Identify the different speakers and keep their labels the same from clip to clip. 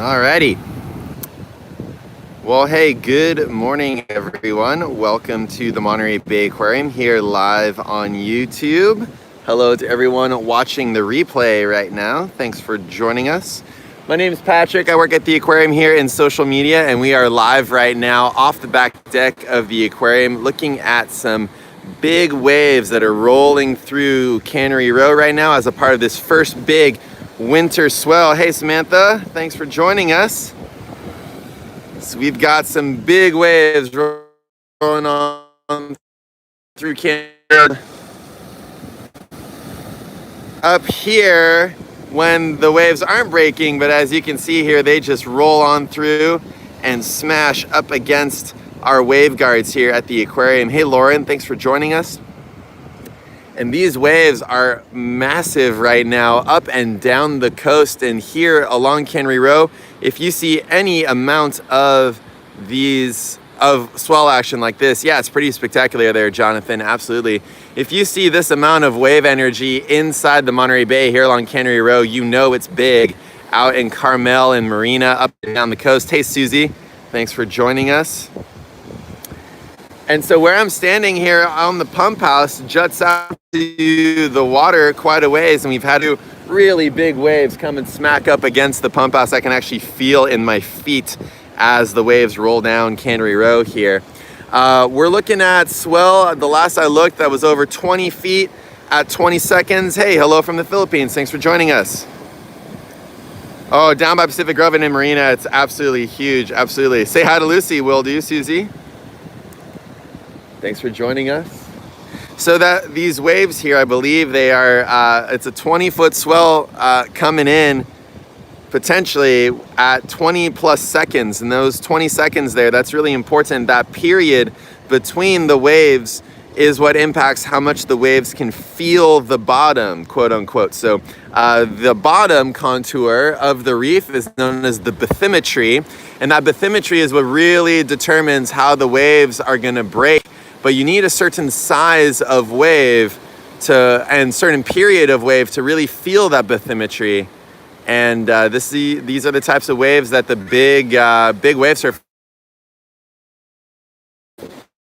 Speaker 1: Alrighty. Well, hey, good morning, everyone. Welcome to the Monterey Bay Aquarium here live on YouTube. Hello to everyone watching the replay right now. Thanks for joining us. My name is Patrick. I work at the aquarium here in social media, and we are live right now off the back deck of the aquarium looking at some big waves that are rolling through Cannery Row right now as a part of this first big winter swell. Hey, Samantha, thanks for joining us. So we've got some big waves rolling on through Canada. Up here, when the waves aren't breaking, but as you can see here, they just roll on through and smash up against our wave guards here at the aquarium. Hey, Lauren, thanks for joining us. And these waves are massive right now up and down the coast and here along Cannery Row. If you see any amount of swell action like this, yeah, it's pretty spectacular there, Jonathan, absolutely. If you see this amount of wave energy inside the Monterey Bay here along Cannery Row, you know it's big. Out in Carmel and Marina, up and down the coast. Hey, Susie, thanks for joining us. And so where I'm standing here on the pump house juts out to the water quite a ways, and we've had really big waves come and smack up against the pump house. I can actually feel in my feet as the waves roll down Cannery Row here. We're looking at swell. The last I looked, that was over 20 feet at 20 seconds. Hey, hello from the Philippines. Thanks for joining us. Oh, down by Pacific Grove and in Marina, it's absolutely huge, absolutely. Say hi to Lucy, will do, Susie. Thanks for joining us. So that these waves here, I believe they are, it's a 20-foot swell coming in potentially at 20 plus seconds. And those 20 seconds there, that's really important. That period between the waves is what impacts how much the waves can feel the bottom, quote unquote. So the bottom contour of the reef is known as the bathymetry. And that bathymetry is what really determines how the waves are gonna break. But you need a certain size of wave and certain period of wave to really feel that bathymetry. And these are the types of waves that the big wave surf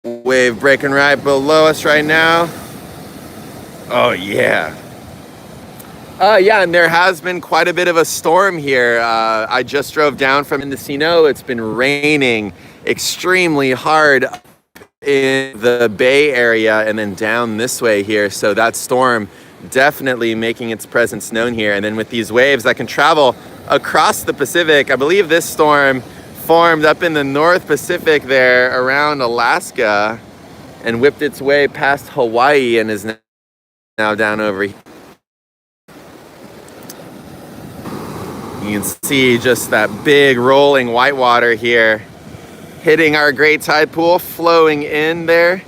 Speaker 1: wave breaking right below us right now. Oh yeah. Yeah, and there has been quite a bit of a storm here. I just drove down from Mendocino. It's been raining extremely hard in the Bay Area and then down this way here. So that storm definitely making its presence known here. And then with these waves that can travel across the Pacific, I believe this storm formed up in the North Pacific there around Alaska and whipped its way past Hawaii and is now down over here. You can see just that big rolling whitewater here hitting our great tide pool, flowing in there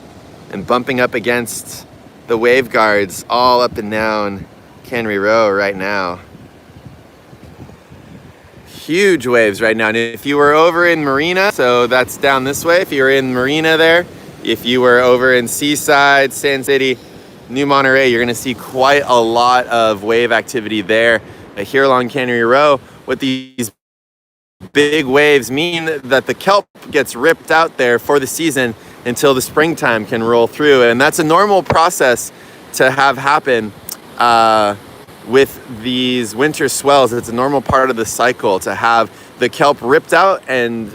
Speaker 1: and bumping up against the wave guards all up and down Cannery Row right now. Huge waves right now. And if you were over in Marina, so that's down this way, if you were in Marina there, if you were over in Seaside, Sand City, New Monterey, you're gonna see quite a lot of wave activity there. Here along Cannery Row, with these big waves mean that the kelp gets ripped out there for the season until the springtime can roll through. And that's a normal process to have happen with these winter swells. It's a normal part of the cycle to have the kelp ripped out, and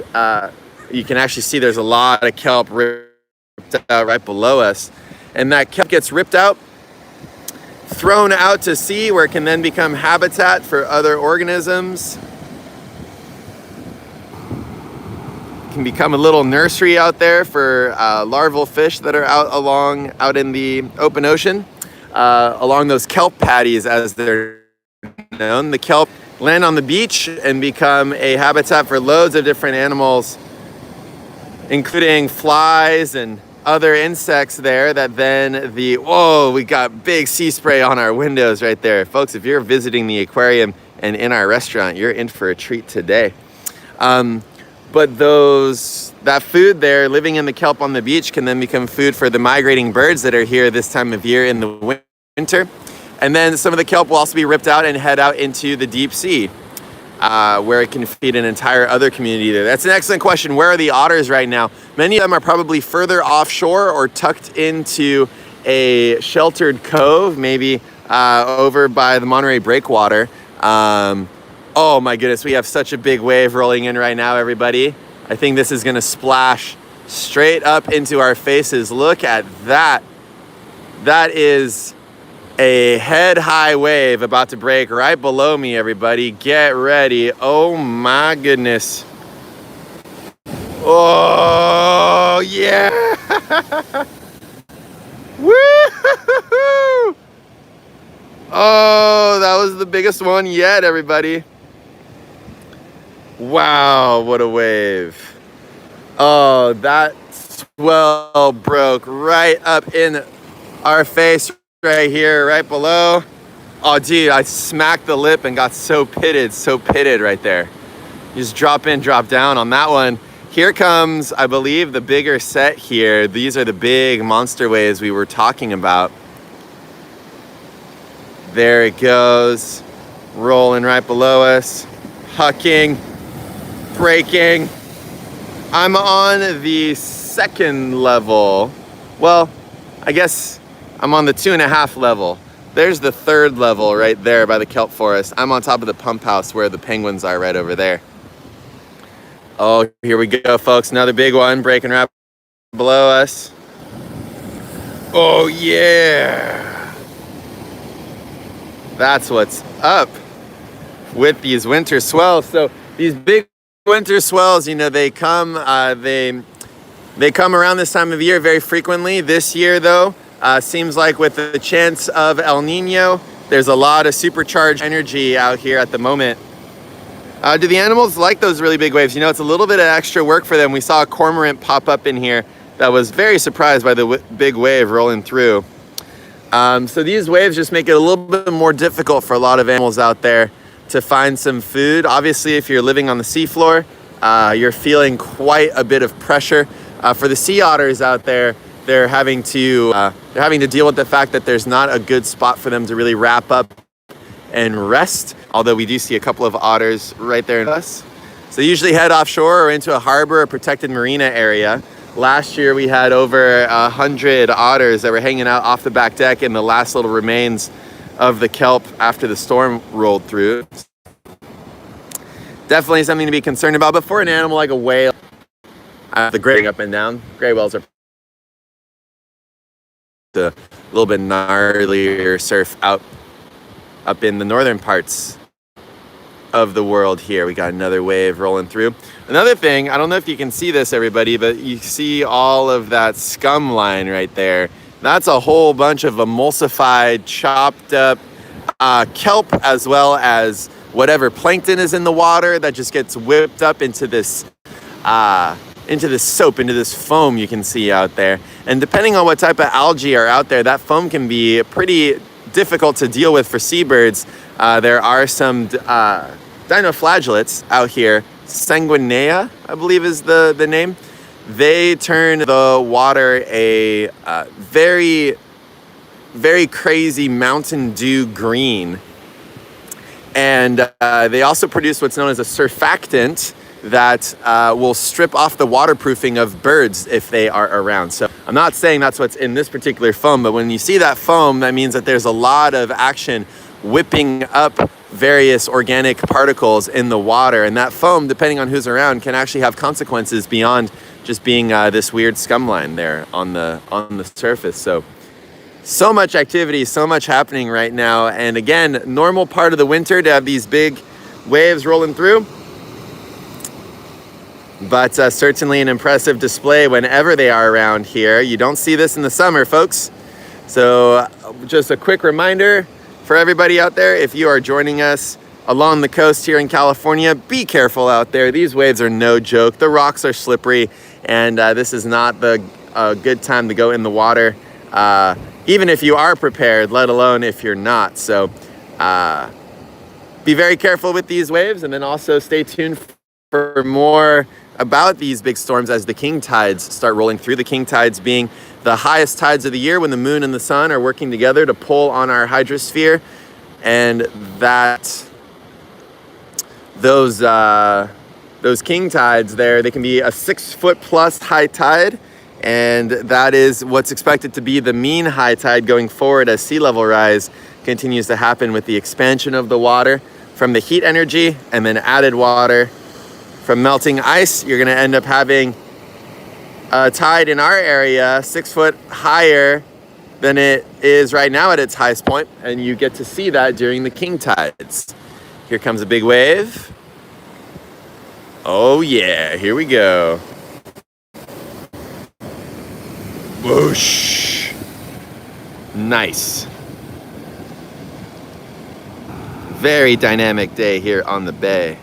Speaker 1: you can actually see there's a lot of kelp ripped out right below us. And that kelp gets ripped out, thrown out to sea where it can then become habitat for other organisms. Can become a little nursery out there for larval fish that are out in the open ocean, along those kelp patties as they're known. The kelp land on the beach and become a habitat for loads of different animals, including flies and other insects there that then we got big sea spray on our windows right there. Folks, if you're visiting the aquarium and in our restaurant, you're in for a treat today. But that food there, living in the kelp on the beach, can then become food for the migrating birds that are here this time of year in the winter. And then some of the kelp will also be ripped out and head out into the deep sea. where it can feed an entire other community there. That's an excellent question. Where are the otters right now? Many of them are probably further offshore or tucked into a sheltered cove, maybe over by the Monterey Breakwater. Oh my goodness, we have such a big wave rolling in right now, everybody. I think this is gonna splash straight up into our faces. Look at that. That is a head-high wave about to break right below me, everybody. Get ready. Oh my goodness. Oh, yeah. Woo! Oh, that was the biggest one yet, everybody. Wow, what a wave. Oh, that swell broke right up in our face right here, right below. Oh, dude, I smacked the lip and got so pitted right there. You just drop in, drop down on that one. Here comes, I believe, the bigger set here. These are the big monster waves we were talking about. There it goes, rolling right below us, hucking, breaking. I'm on the second level. Well, I guess I'm on the 2.5 level. There's the third level right there by the kelp forest. I'm on top of the pump house where the penguins are right over there. Oh, here we go, folks. Another big one breaking right below us. Oh, yeah. That's what's up with these winter swells. So these big winter swells, you know, they come around this time of year very frequently. This year, though, seems like with the chance of El Nino, there's a lot of supercharged energy out here at the moment. Do the animals like those really big waves? You know, it's a little bit of extra work for them. We saw a cormorant pop up in here that was very surprised by the big wave rolling through. So these waves just make it a little bit more difficult for a lot of animals out there to find some food. Obviously, if you're living on the seafloor, you're feeling quite a bit of pressure. For the sea otters out there, they're having to deal with the fact that there's not a good spot for them to really wrap up and rest. Although we do see a couple of otters right there in us. So they usually head offshore or into a harbor or protected marina area. Last year we had over 100 otters that were hanging out off the back deck in the last little remains of the kelp after the storm rolled through. Definitely something to be concerned about. But for an animal like a whale, the gray up and down, gray whales are a little bit gnarlier surf up in the northern parts of the world here. We got another wave rolling through. Another thing, I don't know if you can see this, everybody, but you see all of that scum line right there. That's a whole bunch of emulsified, chopped up kelp, as well as whatever plankton is in the water that just gets whipped up into this soap, into this foam you can see out there. And depending on what type of algae are out there, that foam can be pretty difficult to deal with for seabirds. There are some dinoflagellates out here. Sanguinea, I believe is the name. They turn the water a very, very crazy Mountain Dew green. And they also produce what's known as a surfactant that will strip off the waterproofing of birds if they are around. So I'm not saying that's what's in this particular foam, but when you see that foam, that means that there's a lot of action whipping up various organic particles in the water. And that foam, depending on who's around, can actually have consequences beyond just being this weird scum line there on the surface. So much activity, so much happening right now. And again, normal part of the winter to have these big waves rolling through. But certainly an impressive display whenever they are around here. You don't see this in the summer, folks. So just a quick reminder for everybody out there, if you are joining us along the coast here in California, be careful out there. These waves are no joke. The rocks are slippery, and this is not the good time to go in the water, even if you are prepared, let alone if you're not. So be very careful with these waves, and then also stay tuned for more about these big storms as the king tides start rolling through. The king tides being the highest tides of the year when the moon and the sun are working together to pull on our hydrosphere, and that those king tides there. They can be a 6 foot plus high tide, and that is what's expected to be the mean high tide going forward as sea level rise continues to happen with the expansion of the water from the heat energy and then added water from melting ice. You're going to end up having a tide in our area 6 foot higher than it is right now at its highest point, and you get to see that during the king tides. Here comes a big wave. Oh yeah, here we go. Whoosh. Nice. Very dynamic day here on the bay.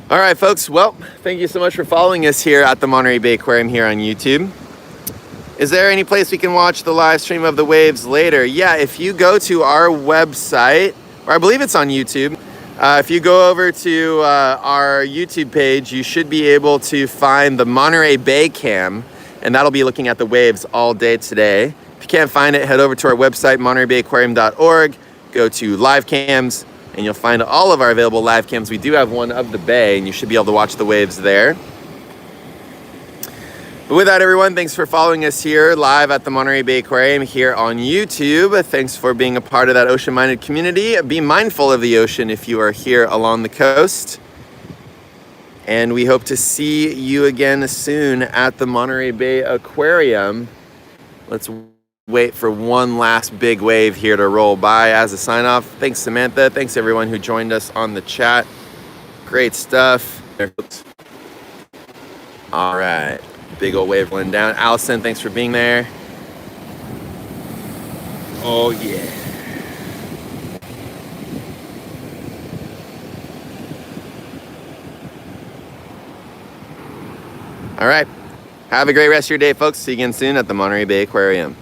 Speaker 1: All right, folks. Well, thank you so much for following us here at the Monterey Bay Aquarium here on YouTube. Is there any place we can watch the live stream of the waves later? Yeah, if you go to our website, or I believe it's on YouTube. If you go over to our YouTube page, you should be able to find the Monterey Bay Cam, and that'll be looking at the waves all day today. If you can't find it, head over to our website, montereybayaquarium.org, go to live cams, and you'll find all of our available live cams. We do have one of the bay, and you should be able to watch the waves there. But with that, everyone, thanks for following us here live at the Monterey Bay Aquarium here on YouTube. Thanks for being a part of that ocean-minded community. Be mindful of the ocean if you are here along the coast. And we hope to see you again soon at the Monterey Bay Aquarium. Let's wait for one last big wave here to roll by as a sign-off. Thanks, Samantha. Thanks, everyone who joined us on the chat. Great stuff. All right. Big old wave blend down. Allison, thanks for being there. Oh yeah. All right. Have a great rest of your day, folks. See you again soon at the Monterey Bay Aquarium.